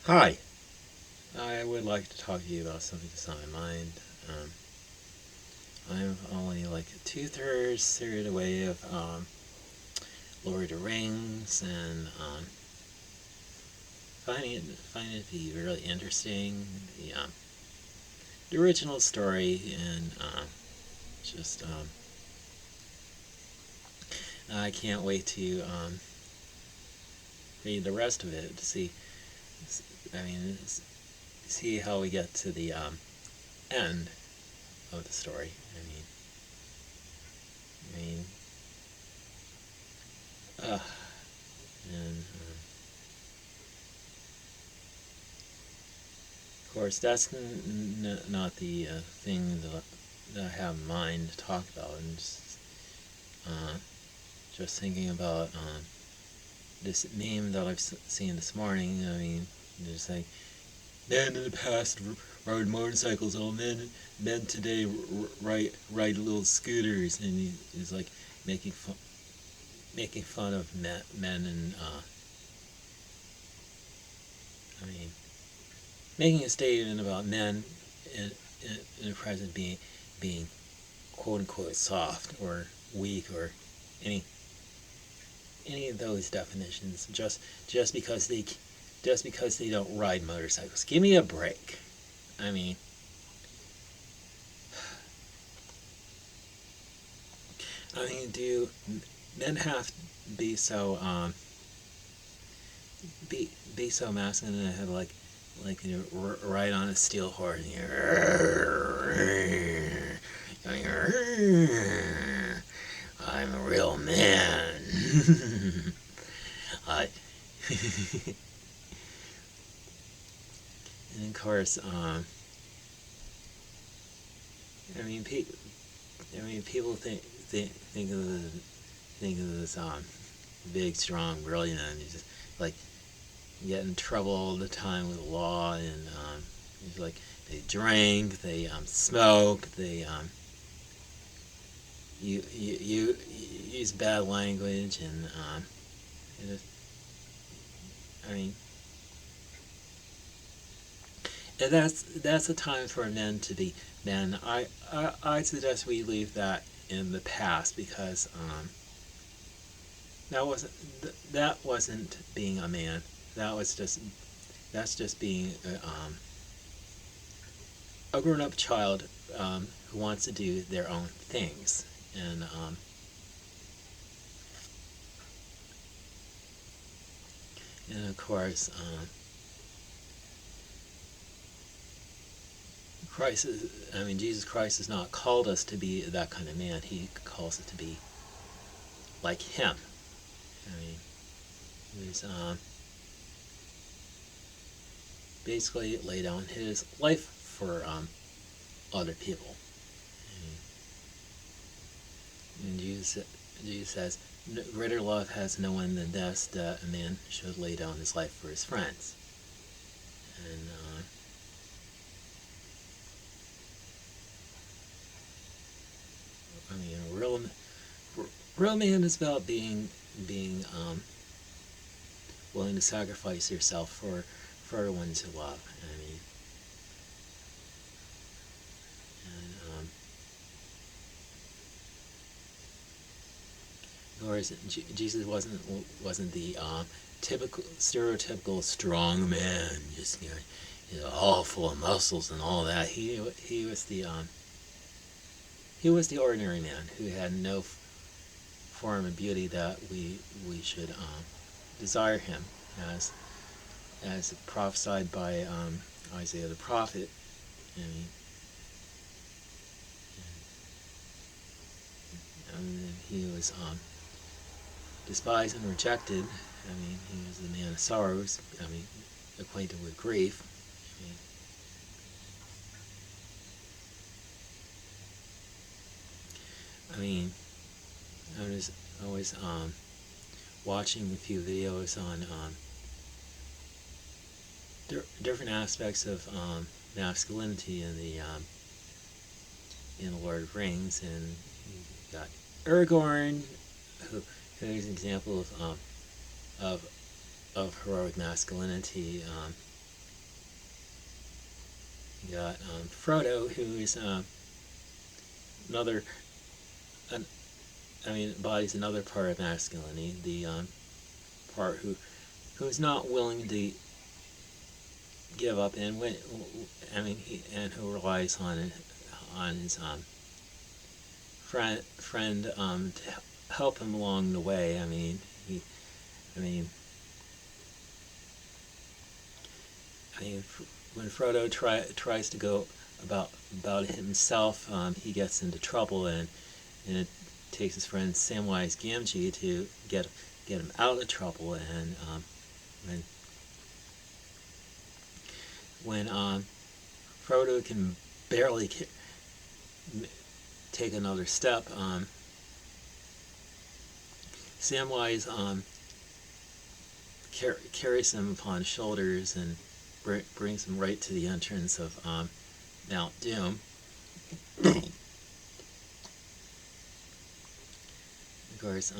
Hi, I would like to talk to you about something that's on my mind. Um, I'm only like two-thirds through the way of Lord of the Rings, and finding it to be really interesting. The original story, and just I can't wait to read the rest of it to see. I mean, see how we get to the end of the story. I mean, uh, and of course, that's not the thing that I have in mind to talk about. And uh, just thinking about this meme that I've seen this morning. I mean, there's like, men in the past rode motorcycles, all men today ride little scooters, and he's like making fun making fun of men, and I mean, making a statement about men in, in the present being quote unquote soft or weak or any any of those definitions, just because they don't ride motorcycles. Give me a break. I mean, do men have to be so be so masculine and have ride on a steel horse? I'm a real man. I and of course, I mean, people think of this big, strong, brilliant, and he's just like get in trouble all the time with the law, and he's like they drink, they smoke, they you use bad language, and it, I mean, and that's a time for men to be men. I suggest we leave that in the past, because that wasn't being a man. That was just that's just being a grown up child who wants to do their own things, and of course, Jesus Christ has not called us to be that kind of man. He calls us to be like Him. I mean, He's basically laid down His life for other people. And Jesus says, "Greater love has no one than this, that a man should lay down his life for his friends." And I mean, real man is about being willing to sacrifice yourself for the ones you love. I mean, and of course, Jesus wasn't the typical stereotypical strong man, just all full of muscles and all that. He was the ordinary man who had no form of beauty that we should desire him, as prophesied by Isaiah the prophet. I mean, and he was despised and rejected. I mean, he was the man of sorrows. I mean, acquainted with grief. I mean, I was watching a few videos on different aspects of masculinity in the Lord of the Rings, and you got Aragorn, who is an example of heroic masculinity. You got Frodo, who is another, embodies another part of masculinity, the part who's not willing to give up, and and who relies on his friend to help him along the way. I mean, when Frodo tries to go about it himself, he gets into trouble, and it takes his friend Samwise Gamgee to get him out of trouble. And when Frodo can barely take another step, Samwise carries him upon his shoulders and brings him right to the entrance of Mount Doom. Of course,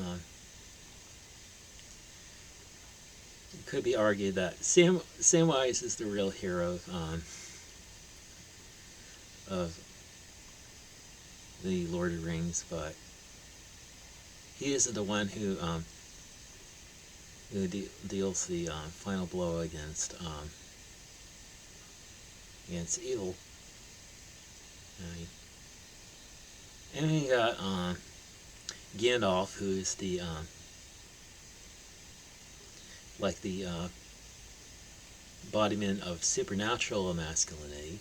it could be argued that Samwise is the real hero of the Lord of the Rings, but he isn't the one who deals the final blow against evil. And we got Gandalf, who is the embodiment of supernatural masculinity.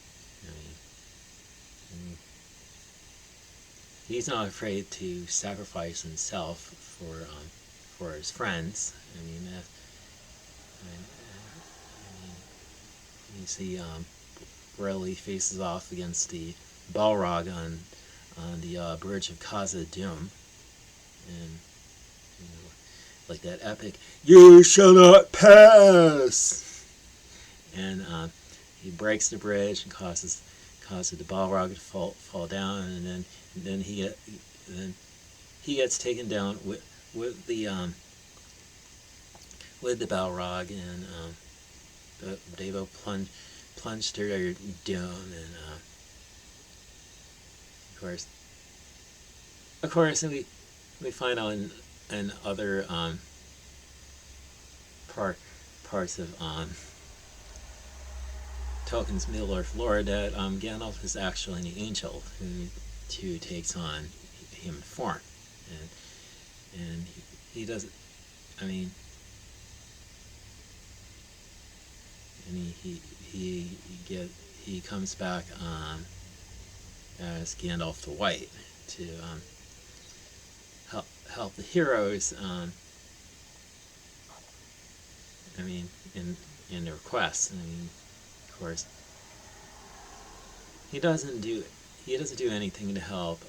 He's not afraid to sacrifice himself for his friends. He rarely faces off against the Balrog on the bridge of Khazad-dûm, and like that epic "You shall not pass," and he breaks the bridge and causes the Balrog to fall down, and then he gets taken down with the Balrog, and they both plunge through their doom, and of course, and we find out in other parts of Tolkien's Middle-earth lore that Gandalf is actually an angel who takes on human form, and he doesn't. He comes back as Gandalf the White to help the heroes. In their quests. Of course, he doesn't do anything to help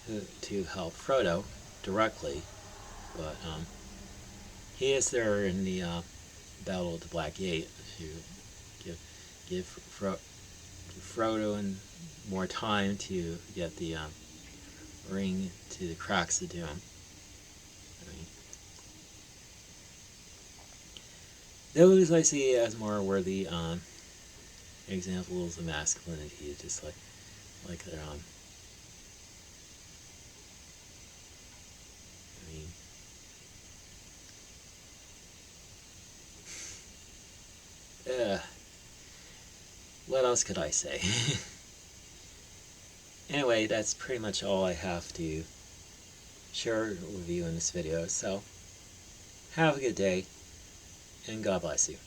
Frodo directly, but he is there in the Battle of the Black Gate to give Frodo and more time to get the ring to the cracks of Doom. Those I see as more worthy examples of masculinity, just like their what else could I say? Anyway, that's pretty much all I have to share with you in this video. So, have a good day, and God bless you.